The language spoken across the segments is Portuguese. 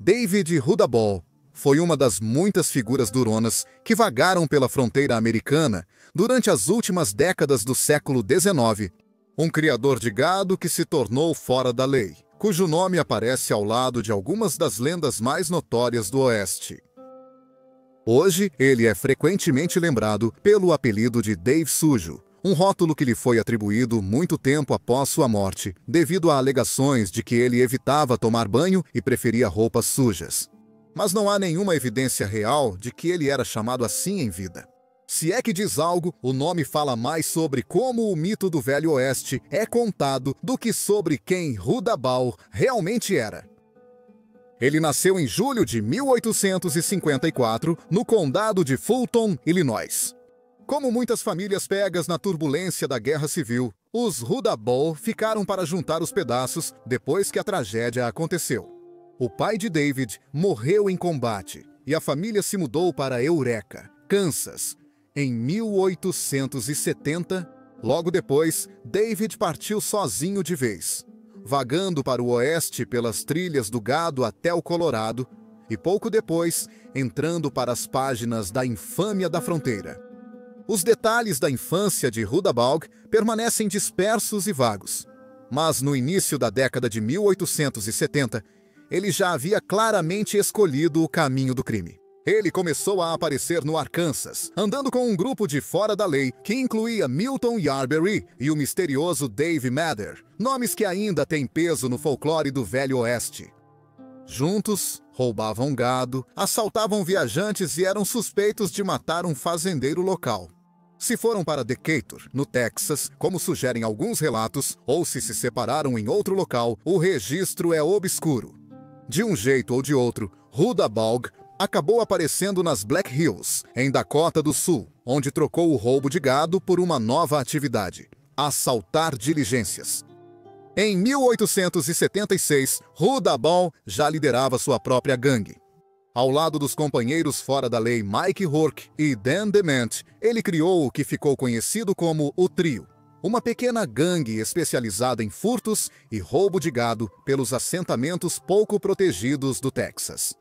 David Rudaball foi uma das muitas figuras duronas que vagaram pela fronteira americana durante as últimas décadas do século XIX. Um criador de gado que se tornou fora da lei, cujo nome aparece ao lado de algumas das lendas mais notórias do Oeste. Hoje, ele é frequentemente lembrado pelo apelido de Dave Sujo, um rótulo que lhe foi atribuído muito tempo após sua morte, devido a alegações de que ele evitava tomar banho e preferia roupas sujas. Mas não há nenhuma evidência real de que ele era chamado assim em vida. Se é que diz algo, o nome fala mais sobre como o mito do Velho Oeste é contado do que sobre quem Rudaball realmente era. Ele nasceu em julho de 1854, no condado de Fulton, Illinois. Como muitas famílias pegas na turbulência da Guerra Civil, os Rudaball ficaram para juntar os pedaços depois que a tragédia aconteceu. O pai de David morreu em combate e a família se mudou para Eureka, Kansas, em 1870. Logo depois, David partiu sozinho de vez, vagando para o oeste pelas trilhas do gado até o Colorado e pouco depois entrando para as páginas da infâmia da fronteira. Os detalhes da infância de Rudaball permanecem dispersos e vagos, mas no início da década de 1870, ele já havia claramente escolhido o caminho do crime. Ele começou a aparecer no Arkansas, andando com um grupo de fora da lei que incluía Milton Yarberry e o misterioso Dave Mather, nomes que ainda têm peso no folclore do Velho Oeste. Juntos, roubavam gado, assaltavam viajantes e eram suspeitos de matar um fazendeiro local. Se foram para Decatur, no Texas, como sugerem alguns relatos, ou se separaram em outro local, o registro é obscuro. De um jeito ou de outro, Rudaball acabou aparecendo nas Black Hills, em Dakota do Sul, onde trocou o roubo de gado por uma nova atividade: assaltar diligências. Em 1876, Rudaball já liderava sua própria gangue. Ao lado dos companheiros fora da lei Mike Rourke e Dan Dement, ele criou o que ficou conhecido como o Trio, uma pequena gangue especializada em furtos e roubo de gado pelos assentamentos pouco protegidos do Texas.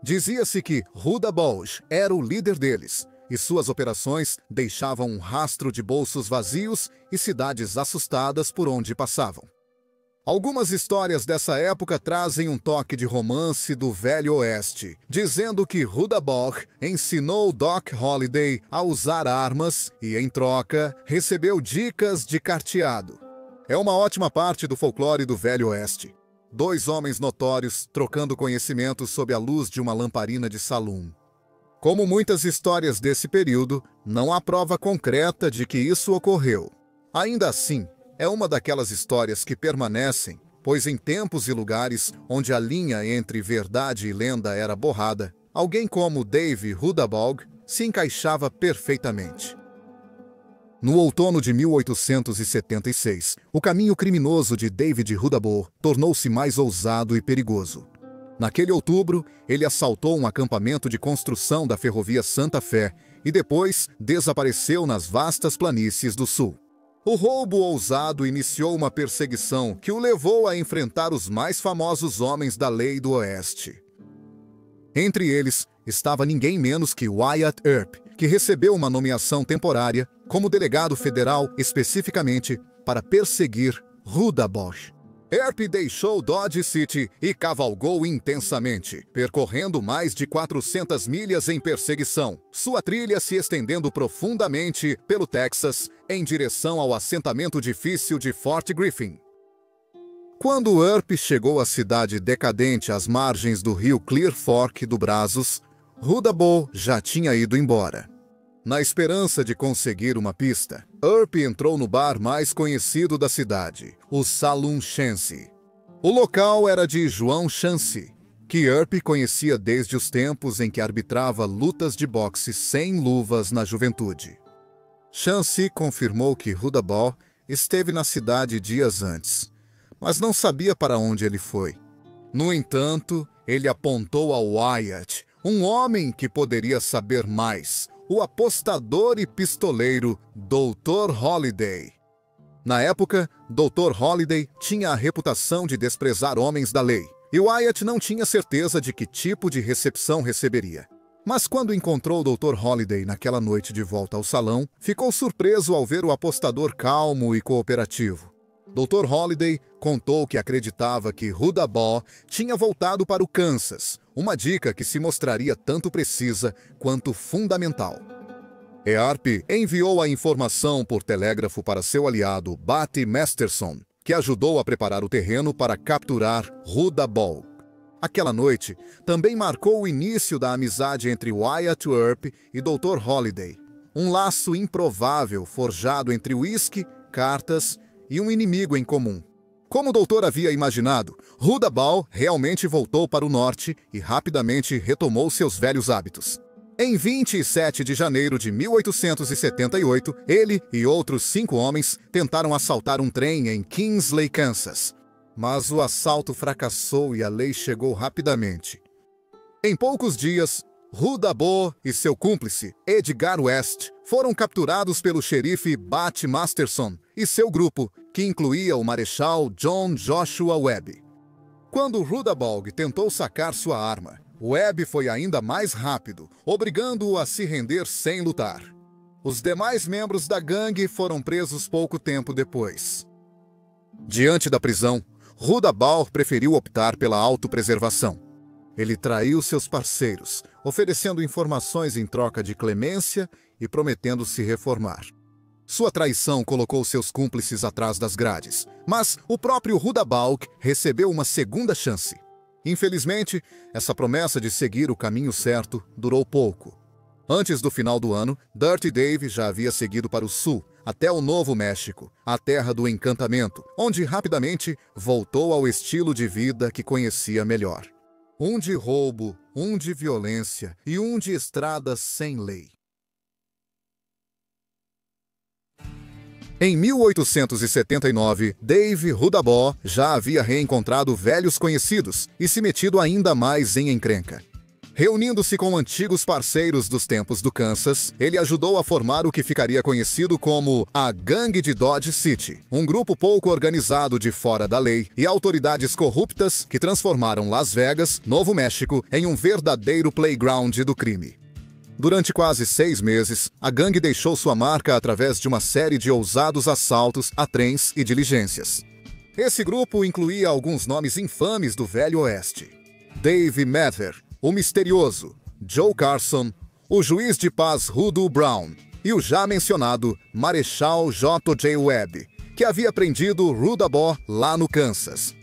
Dizia-se que Rudaball era o líder deles, e suas operações deixavam um rastro de bolsos vazios e cidades assustadas por onde passavam. Algumas histórias dessa época trazem um toque de romance do Velho Oeste, dizendo que Rudaball ensinou Doc Holliday a usar armas e, em troca, recebeu dicas de carteado. É uma ótima parte do folclore do Velho Oeste. Dois homens notórios trocando conhecimentos sob a luz de uma lamparina de saloon. Como muitas histórias desse período, não há prova concreta de que isso ocorreu. Ainda assim, é uma daquelas histórias que permanecem, pois em tempos e lugares onde a linha entre verdade e lenda era borrada, alguém como Dave Rudaball se encaixava perfeitamente. No outono de 1876, o caminho criminoso de David Rudaball tornou-se mais ousado e perigoso. Naquele outubro, ele assaltou um acampamento de construção da ferrovia Santa Fé e depois desapareceu nas vastas planícies do sul. O roubo ousado iniciou uma perseguição que o levou a enfrentar os mais famosos homens da lei do Oeste. Entre eles estava ninguém menos que Wyatt Earp, que recebeu uma nomeação temporária como delegado federal especificamente para perseguir Rudaball. Earp deixou Dodge City e cavalgou intensamente, percorrendo mais de 400 milhas em perseguição, sua trilha se estendendo profundamente pelo Texas em direção ao assentamento difícil de Fort Griffin. Quando Earp chegou à cidade decadente às margens do rio Clear Fork do Brazos, Rudaball já tinha ido embora. Na esperança de conseguir uma pista, Earp entrou no bar mais conhecido da cidade, o Saloon Chance. O local era de João Chance, que Earp conhecia desde os tempos em que arbitrava lutas de boxe sem luvas na juventude. Chance confirmou que Rudaball esteve na cidade dias antes, mas não sabia para onde ele foi. No entanto, ele apontou a Wyatt, um homem que poderia saber mais, o apostador e pistoleiro Dr. Holliday. Na época, Dr. Holliday tinha a reputação de desprezar homens da lei, e Wyatt não tinha certeza de que tipo de recepção receberia. Mas quando encontrou o Dr. Holliday naquela noite de volta ao salão, ficou surpreso ao ver o apostador calmo e cooperativo. Dr. Holliday contou que acreditava que Huda Baugh tinha voltado para o Kansas, uma dica que se mostraria tanto precisa quanto fundamental. Earp enviou a informação por telégrafo para seu aliado Batty Masterson, que ajudou a preparar o terreno para capturar Huda Baugh. Aquela noite também marcou o início da amizade entre Wyatt Earp e Dr. Holliday, um laço improvável forjado entre uísque, cartas e um inimigo em comum. Como o doutor havia imaginado, Huda Baugh realmente voltou para o norte e rapidamente retomou seus velhos hábitos. Em 27 de janeiro de 1878, ele e outros 5 homens tentaram assaltar um trem em Kingsley, Kansas. Mas o assalto fracassou e a lei chegou rapidamente. Em poucos dias, Huda Baugh e seu cúmplice, Edgar West, foram capturados pelo xerife Batty Masterson e seu grupo, que incluía o marechal John Joshua Webb. Quando Huda Baugh tentou sacar sua arma, Webb foi ainda mais rápido, obrigando-o a se render sem lutar. Os demais membros da gangue foram presos pouco tempo depois. Diante da prisão, Huda Baugh preferiu optar pela autopreservação. Ele traiu seus parceiros, oferecendo informações em troca de clemência e prometendo se reformar. Sua traição colocou seus cúmplices atrás das grades, mas o próprio Huda Baugh recebeu uma segunda chance. Infelizmente, essa promessa de seguir o caminho certo durou pouco. Antes do final do ano, Dirty Dave já havia seguido para o sul, até o Novo México, a terra do encantamento, onde rapidamente voltou ao estilo de vida que conhecia melhor. Um de roubo, um de violência e um de estradas sem lei. Em 1879, Dave Huda Baugh já havia reencontrado velhos conhecidos e se metido ainda mais em encrenca. Reunindo-se com antigos parceiros dos tempos do Kansas, ele ajudou a formar o que ficaria conhecido como a Gangue de Dodge City, um grupo pouco organizado de fora da lei e autoridades corruptas que transformaram Las Vegas, Novo México, em um verdadeiro playground do crime. Durante quase 6 meses, a gangue deixou sua marca através de uma série de ousados assaltos a trens e diligências. Esse grupo incluía alguns nomes infames do Velho Oeste: Dave Mather, o misterioso, Joe Carson, o juiz de paz Hoodoo Brown e o já mencionado marechal J.J. Webb, que havia prendido Huda Baugh lá no Kansas.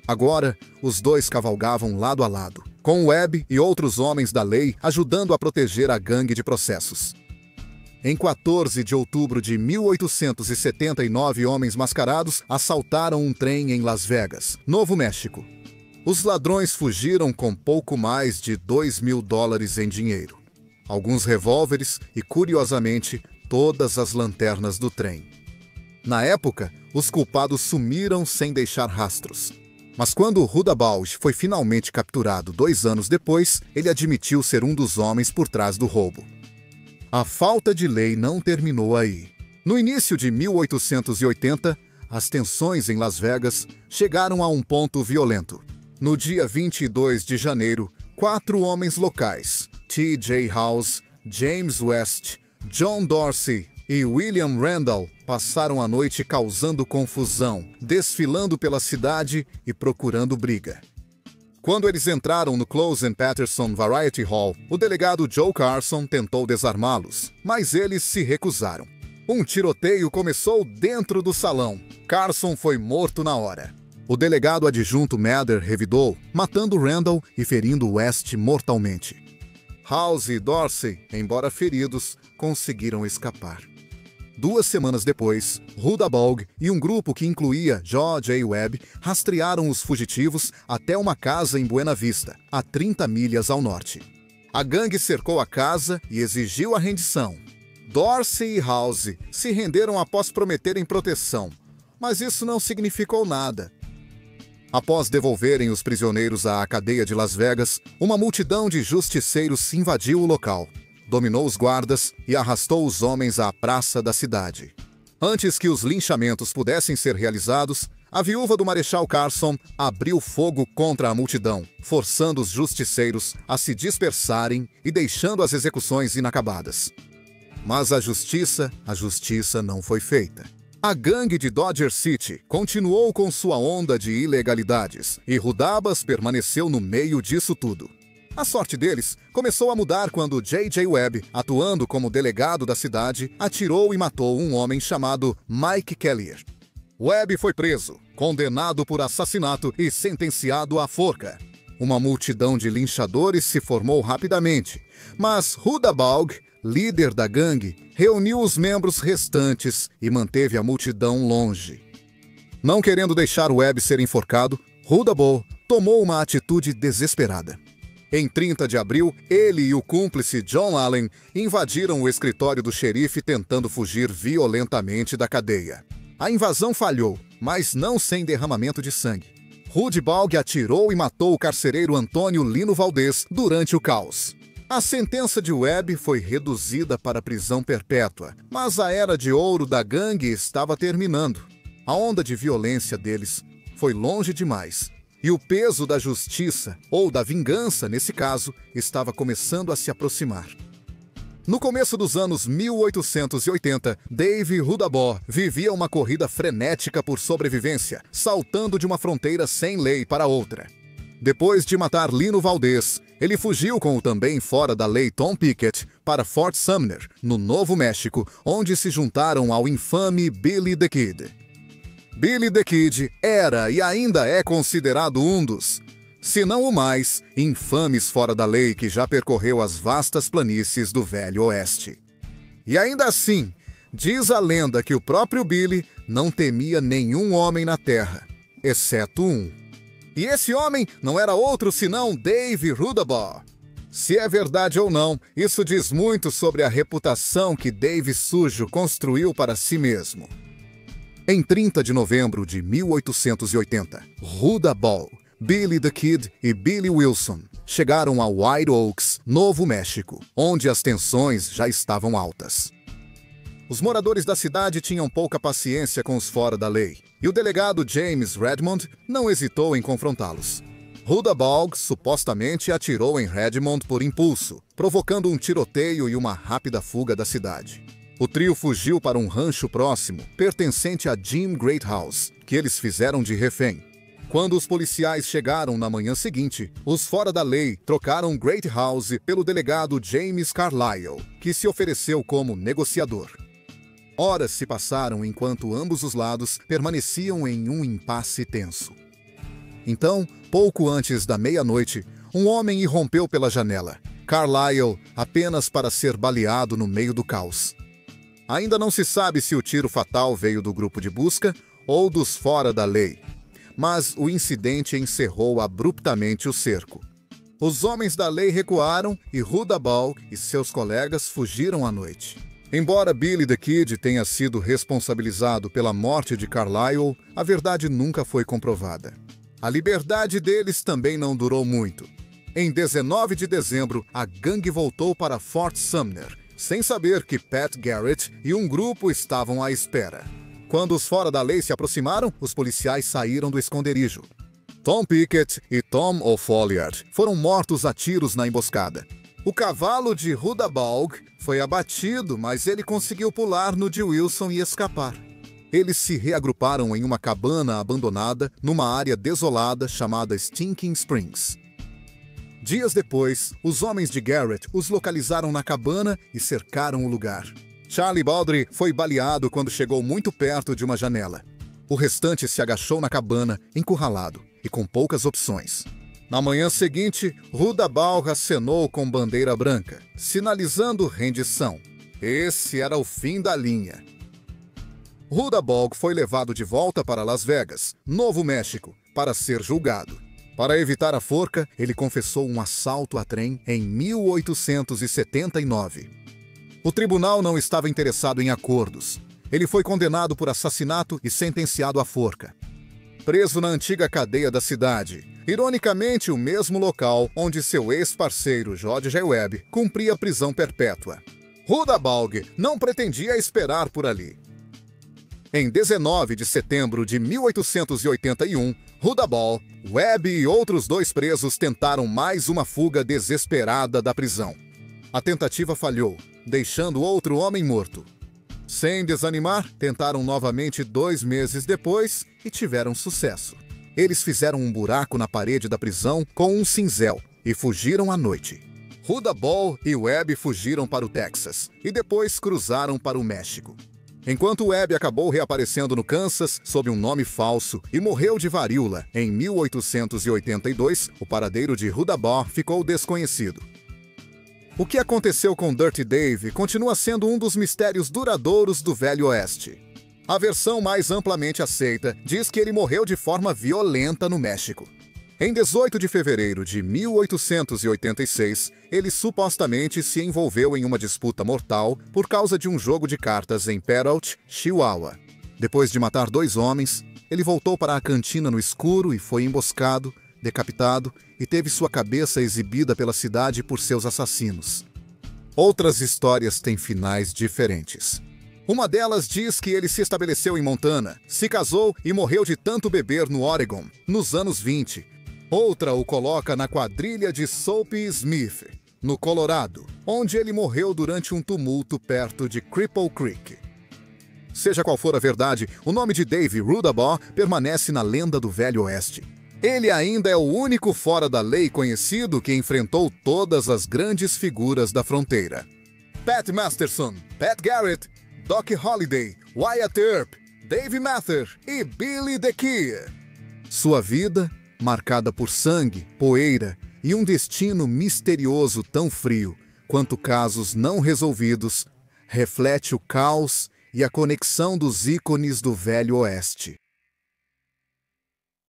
Agora, os dois cavalgavam lado a lado, com Webb e outros homens da lei ajudando a proteger a gangue de processos. Em 14 de outubro de 1879, homens mascarados assaltaram um trem em Las Vegas, Novo México. Os ladrões fugiram com pouco mais de $2.000 em dinheiro, alguns revólveres e, curiosamente, todas as lanternas do trem. Na época, os culpados sumiram sem deixar rastros. Mas quando Huda Baugh foi finalmente capturado 2 anos depois, ele admitiu ser um dos homens por trás do roubo. A falta de lei não terminou aí. No início de 1880, as tensões em Las Vegas chegaram a um ponto violento. No dia 22 de janeiro, 4 homens locais, T.J. House, James West, John Dorsey e William Randall, passaram a noite causando confusão, desfilando pela cidade e procurando briga. Quando eles entraram no Close & Patterson Variety Hall, o delegado Joe Carson tentou desarmá-los, mas eles se recusaram. Um tiroteio começou dentro do salão. Carson foi morto na hora. O delegado adjunto Mather revidou, matando Randall e ferindo West mortalmente. House e Dorsey, embora feridos, conseguiram escapar. 2 semanas depois, Huda Baugh e um grupo que incluía J.J. Webb rastrearam os fugitivos até uma casa em Buena Vista, a 30 milhas ao norte. A gangue cercou a casa e exigiu a rendição. Dorsey e House se renderam após prometerem proteção, mas isso não significou nada. Após devolverem os prisioneiros à cadeia de Las Vegas, uma multidão de justiceiros invadiu o local, dominou os guardas e arrastou os homens à praça da cidade. Antes que os linchamentos pudessem ser realizados, A viúva do Marechal Carson abriu fogo contra a multidão, forçando os justiceiros a se dispersarem e deixando as execuções inacabadas. Mas a justiça não foi feita. A gangue de Dodger City continuou com sua onda de ilegalidades e Rudabas permaneceu no meio disso tudo. A sorte deles começou a mudar quando J.J. Webb, atuando como delegado da cidade, atirou e matou um homem chamado Mike Kellier. Webb foi preso, condenado por assassinato e sentenciado à forca. Uma multidão de linchadores se formou rapidamente, mas Rudabaugh, líder da gangue, reuniu os membros restantes e manteve a multidão longe. Não querendo deixar Webb ser enforcado, Rudabaugh tomou uma atitude desesperada. Em 30 de abril, ele e o cúmplice John Allen invadiram o escritório do xerife tentando fugir violentamente da cadeia. A invasão falhou, mas não sem derramamento de sangue. Rudabaugh atirou e matou o carcereiro Antônio Lino Valdez durante o caos. A sentença de Webb foi reduzida para prisão perpétua, mas a era de ouro da gangue estava terminando. A onda de violência deles foi longe demais. E o peso da justiça, ou da vingança nesse caso, estava começando a se aproximar. No começo dos anos 1880, Dave Rudabaugh vivia uma corrida frenética por sobrevivência, saltando de uma fronteira sem lei para outra. Depois de matar Lino Valdez, ele fugiu com o também fora da lei Tom Pickett para Fort Sumner, no Novo México, onde se juntaram ao infame Billy the Kid. Billy the Kid era e ainda é considerado um dos, se não o mais, infames fora da lei que já percorreu as vastas planícies do Velho Oeste. E ainda assim, diz a lenda que o próprio Billy não temia nenhum homem na terra, exceto um. E esse homem não era outro senão Dave Rudabaugh. Se é verdade ou não, isso diz muito sobre a reputação que Dave Sujo construiu para si mesmo. Em 30 de novembro de 1880, Rudabaugh, Billy the Kid e Billy Wilson chegaram a White Oaks, Novo México, onde as tensões já estavam altas. Os moradores da cidade tinham pouca paciência com os fora da lei, e o delegado James Redmond não hesitou em confrontá-los. Rudabaugh supostamente atirou em Redmond por impulso, provocando um tiroteio e uma rápida fuga da cidade. O trio fugiu para um rancho próximo, pertencente a Jim Greathouse, que eles fizeram de refém. Quando os policiais chegaram na manhã seguinte, os fora da lei trocaram Greathouse pelo delegado James Carlyle, que se ofereceu como negociador. Horas se passaram enquanto ambos os lados permaneciam em um impasse tenso. Então, pouco antes da meia-noite, um homem irrompeu pela janela, Carlyle apenas para ser baleado no meio do caos. Ainda não se sabe se o tiro fatal veio do grupo de busca ou dos fora da lei, mas o incidente encerrou abruptamente o cerco. Os homens da lei recuaram e Rudabaugh e seus colegas fugiram à noite. Embora Billy the Kid tenha sido responsabilizado pela morte de Carlyle, a verdade nunca foi comprovada. A liberdade deles também não durou muito. Em 19 de dezembro, a gangue voltou para Fort Sumner, sem saber que Pat Garrett e um grupo estavam à espera. Quando os fora da lei se aproximaram, os policiais saíram do esconderijo. Tom Pickett e Tom O'Folliard foram mortos a tiros na emboscada. O cavalo de Rudabaugh foi abatido, mas ele conseguiu pular no de Wilson e escapar. Eles se reagruparam em uma cabana abandonada numa área desolada chamada Stinking Springs. Dias depois, os homens de Garrett os localizaram na cabana e cercaram o lugar. Charlie Baldry foi baleado quando chegou muito perto de uma janela. O restante se agachou na cabana, encurralado e com poucas opções. Na manhã seguinte, Rudabaugh acenou com bandeira branca, sinalizando rendição. Esse era o fim da linha. Rudabaugh foi levado de volta para Las Vegas, Novo México, para ser julgado. Para evitar a forca, ele confessou um assalto a trem em 1879. O tribunal não estava interessado em acordos. Ele foi condenado por assassinato e sentenciado à forca. Preso na antiga cadeia da cidade, ironicamente o mesmo local onde seu ex-parceiro George J. Webb cumpria prisão perpétua. Rudabaugh não pretendia esperar por ali. Em 19 de setembro de 1881, Rudaball, Webb e outros 2 presos tentaram mais uma fuga desesperada da prisão. A tentativa falhou, deixando outro homem morto. Sem desanimar, tentaram novamente 2 meses depois e tiveram sucesso. Eles fizeram um buraco na parede da prisão com um cinzel e fugiram à noite. Rudaball e Webb fugiram para o Texas e depois cruzaram para o México. Enquanto Webb acabou reaparecendo no Kansas sob um nome falso e morreu de varíola em 1882, o paradeiro de Rudaball ficou desconhecido. O que aconteceu com Dirty Dave continua sendo um dos mistérios duradouros do Velho Oeste. A versão mais amplamente aceita diz que ele morreu de forma violenta no México. Em 18 de fevereiro de 1886, ele supostamente se envolveu em uma disputa mortal por causa de um jogo de cartas em Peralt, Chihuahua. Depois de matar 2 homens, ele voltou para a cantina no escuro e foi emboscado, decapitado e teve sua cabeça exibida pela cidade por seus assassinos. Outras histórias têm finais diferentes. Uma delas diz que ele se estabeleceu em Montana, se casou e morreu de tanto beber no Oregon, nos anos 20. Outra o coloca na quadrilha de Soapy Smith, no Colorado, onde ele morreu durante um tumulto perto de Cripple Creek. Seja qual for a verdade, o nome de Dave Rudaball permanece na lenda do Velho Oeste. Ele ainda é o único fora da lei conhecido que enfrentou todas as grandes figuras da fronteira. Pat Masterson, Pat Garrett, Doc Holliday, Wyatt Earp, Dave Mather e Billy the Kid. Sua vida, marcada por sangue, poeira e um destino misterioso tão frio quanto casos não resolvidos, reflete o caos e a conexão dos ícones do Velho Oeste.